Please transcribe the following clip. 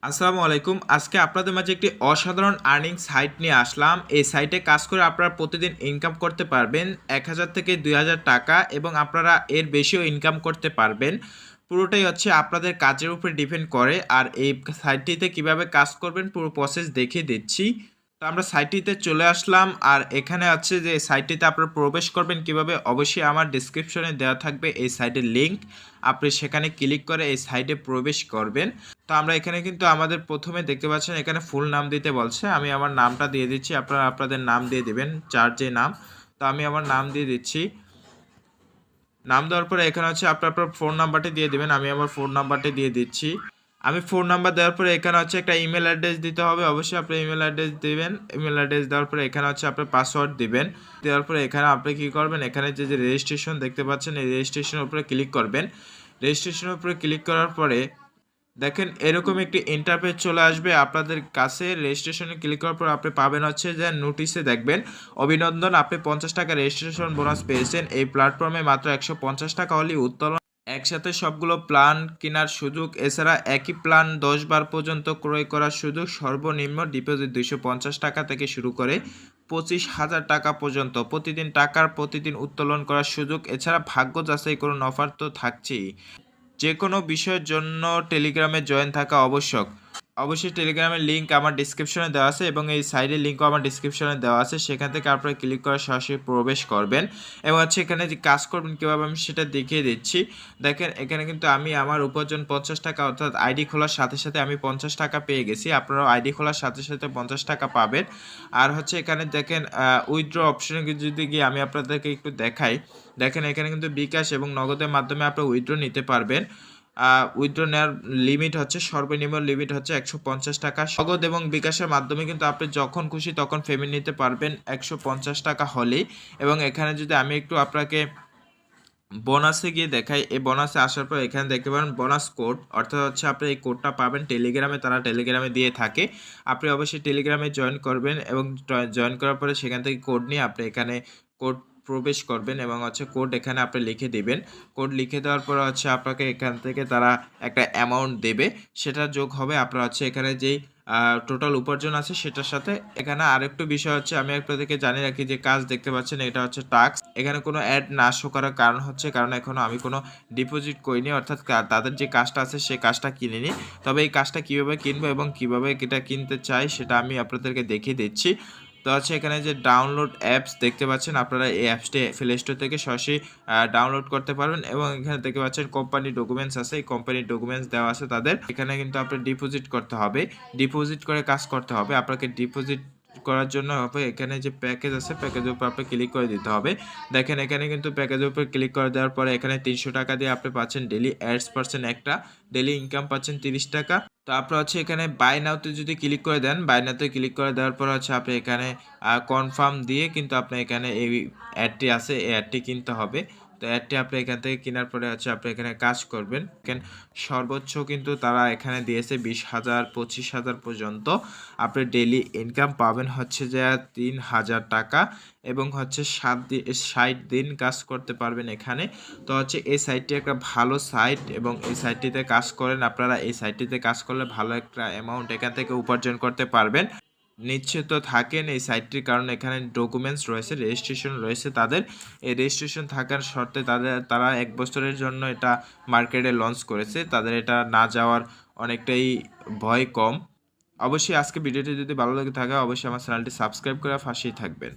আসসালামু আলাইকুম। আজকে আপনাদের মাঝে একটি অসাধারণ আর্নিং সাইট নিয়ে আসলাম। এই সাইটে কাজ করে আপনারা প্রতিদিন ইনকাম করতে পারবেন ১,০০০ থেকে ২,০০০ টাকা এবং আপনারা এর বেশিও ইনকাম করতে পারবেন। পুরোটাই হচ্ছে আপনাদের কাজের উপরে ডিপেন্ড করে। আর এই সাইটটিতে কিভাবে কাজ করবেন পুরো প্রসেস দেখিয়ে দিচ্ছি। তো আমরা সাইটটিতে চলে আসলাম আর এখানে আছে যে সাইটটিতে আপনারা প্রবেশ করবেন কিভাবে, অবশ্যই আমার ডিসক্রিপশনে দেওয়া থাকবে এই সাইটের লিঙ্ক। আপনি সেখানে ক্লিক করে এই সাইটে প্রবেশ করবেন। তো আমরা এখানে কিন্তু আমাদের প্রথমে দেখতে পাচ্ছেন এখানে ফুল নাম দিতে বলছে। আমি আমার নামটা দিয়ে দিচ্ছি, আপনারা আপনাদের নাম দিয়ে দিবেন, যার যে নাম। তো আমি আমার নাম দিয়ে দিচ্ছি। নাম দেওয়ার পরে এখানে হচ্ছে আপনার ফোন নাম্বারটি দিয়ে দিবেন। আমি আমার ফোন নাম্বারটি দিয়ে দিচ্ছি। আমি ফোন নাম্বার দেওয়ার পরে এখানে হচ্ছে একটা ইমেল অ্যাড্রেস দিতে হবে। অবশ্যই আপনি ইমেল অ্যাড্রেস দিবেন। ইমেল অ্যাড্রেস দেওয়ার পরে এখানে হচ্ছে আপনার পাসওয়ার্ড দিবেন। দেওয়ার পরে এখানে আপনি কী করবেন, এখানে যে রেজিস্ট্রেশন দেখতে পাচ্ছেন এই রেজিস্ট্রেশনের উপরে ক্লিক করবেন। রেজিস্ট্রেশনের উপরে ক্লিক করার পরে দেখেন এরকম একটি ইন্টারফেস চলে আসবে আপনাদের কাছে। রেজিস্ট্রেশনে ক্লিক করার পর আপনি পাবেন হচ্ছে যে নোটিশে দেখবেন, অভিনন্দন, আপনি 50 টাকা রেজিস্ট্রেশন বোনাস পেয়েছেন। এই প্ল্যাটফর্মে মাত্র 150 টাকা হলেই উত্তোলন, একসাথে সবগুলো প্ল্যান কেনার সুযোগ, এছাড়া একই প্ল্যান 10 বার পর্যন্ত ক্রয় করার সুযোগ, সর্বনিম্ন ডিপোজিট 250 টাকা থেকে শুরু করে 25,000 টাকা পর্যন্ত, প্রতিদিন উত্তোলন করার সুযোগ, এছাড়া ভাগ্য যাচাই করুন অফার তো থাকছেই। যে কোনো বিষয়ের জন্য টেলিগ্রামে জয়েন থাকা আবশ্যক। অবশ্যই টেলিগ্রামের লিঙ্ক আমার ডিসক্রিপশনে দেওয়া আছে এবং এই সাইডের লিঙ্কও আমার ডিসক্রিপশনে দেওয়া আছে। সেখান থেকে আপনারা ক্লিক করে সরাসরি প্রবেশ করবেন এবং হচ্ছে এখানে যে কাজ করবেন কীভাবে আমি সেটা দেখিয়ে দিচ্ছি। দেখেন এখানে কিন্তু আমি আমার উপার্জন 50 টাকা, অর্থাৎ আইডি খোলার সাথে সাথে আমি 50 টাকা পেয়ে গেছি। আপনারাও আইডি খোলার সাথে সাথে 50 টাকা পাবেন। আর হচ্ছে এখানে দেখেন উইথড্র অপশনে যদি গিয়ে আমি আপনাদেরকে একটু দেখাই। দেখেন এখানে কিন্তু বিকাশ এবং নগদের মাধ্যমে আপনি উইথড্র নিতে পারবেন। উইথড্র নেওয়ার লিমিট হচ্ছে, সর্বনিম্ন লিমিট হচ্ছে 150 টাকা। নগদ এবং বিকাশের মাধ্যমে কিন্তু আপনি যখন খুশি তখন পেমেন্ট নিতে পারবেন 150 টাকা হলেই। এবং এখানে যদি আমি একটু আপনাকে বোনাসে গিয়ে দেখাই, এই বোনাসে আসার পর এখানে দেখতে পারেন বোনাস কোড, অর্থাৎ হচ্ছে আপনি এই কোডটা পাবেন টেলিগ্রামে, তারা টেলিগ্রামে দিয়ে থাকে। আপনি অবশ্যই টেলিগ্রামে জয়েন করবেন এবং জয়েন করার পরে সেখান থেকে কোড নিয়ে আপনি এখানে কোড প্রবেশ করবেন এবং হচ্ছে কোড এখানে আপনি লিখে দিবেন। কোড লিখে দেওয়ার পর হচ্ছে আপনাকে এখান থেকে তারা একটা অ্যামাউন্ট দেবে, সেটা যোগ হবে আপনার হচ্ছে এখানে যেই টোটাল উপার্জন আছে সেটার সাথে। এখানে আরেকটু বিষয় হচ্ছে আমি আপনাদেরকে জানিয়ে রাখি, যে কাজ দেখতে পাচ্ছেন এটা হচ্ছে টাস্ক। এখানে কোনো অ্যাড না শো করার কারণ হচ্ছে কারণ এখনও আমি কোনো ডিপোজিট করিনি, অর্থাৎ তাদের যে কাজটা আছে সেই কাজটা কিনিনি। তবে এই কাজটা কীভাবে কিনবো এবং কীভাবে এটা কিনতে চাই সেটা আমি আপনাদেরকে দেখিয়ে দিচ্ছি। তো হচ্ছে এখানে যে ডাউনলোড অ্যাপস দেখতে পাচ্ছেন, আপনারা এই অ্যাপসটি প্লে স্টোর থেকে সরাসরি ডাউনলোড করতে পারবেন এবং এখানে দেখতে পাচ্ছেন কোম্পানি ডকুমেন্টস আছে, এই কোম্পানির ডকুমেন্টস দেওয়া আছে তাদের। এখানে কিন্তু আপনি ডিপোজিট করতে হবে, ডিপোজিট করে কাজ করতে হবে। আপনাকে ডিপোজিট করার জন্য হবে এখানে যে প্যাকেজ আছে, প্যাকেজের উপর আপনি ক্লিক করে দিতে হবে। দেখেন এখানে কিন্তু প্যাকেজের উপর ক্লিক করে দেওয়ার পরে এখানে 300 টাকা দিয়ে আপনি পাচ্ছেন ডেলি অ্যাডস পাচ্ছেন একটা, ডেলি ইনকাম পাচ্ছেন 30 টাকা। তো আপনার হচ্ছে এখানে বাই নাওতে যদি ক্লিক করে দেন, বাই নাওতে ক্লিক করে দেওয়ার পর হচ্ছে আপনি এখানে কনফার্ম দিয়ে কিন্তু আপনি এখানে এই অ্যাডটি আছে, এই অ্যাডটি কিনতে হবে। তো অ্যাডটি আপনি এখান থেকে কেনার পরে হচ্ছে আপনি এখানে কাজ করবেন। এখানে সর্বোচ্চ কিন্তু তারা এখানে দিয়েছে 20,000 25,000 পর্যন্ত আপনি ডেলি ইনকাম পাবেন হচ্ছে যে 3,000 টাকা এবং হচ্ছে 60 দিন কাজ করতে পারবেন এখানে। তো হচ্ছে এই সাইটটি একটা ভালো সাইট এবং এই সাইটটিতে কাজ করেন আপনারা, এই সাইটটিতে কাজ করলে ভালো একটা অ্যামাউন্ট এখান থেকে উপার্জন করতে পারবেন। নিশ্চিত থাকেন এই সাইটটির, কারণ এখানে ডকুমেন্টস রয়েছে, রেজিস্ট্রেশন রয়েছে তাদের। এই রেজিস্ট্রেশন থাকার শর্তে তারা 1 বছরের জন্য এটা মার্কেটে লঞ্চ করেছে। তাদের এটা না যাওয়ার অনেকটাই ভয় কম। অবশ্যই আজকে ভিডিওটি যদি ভালো লাগে থাকে অবশ্যই আমার চ্যানেলটি সাবস্ক্রাইব করে পাশেই থাকবেন।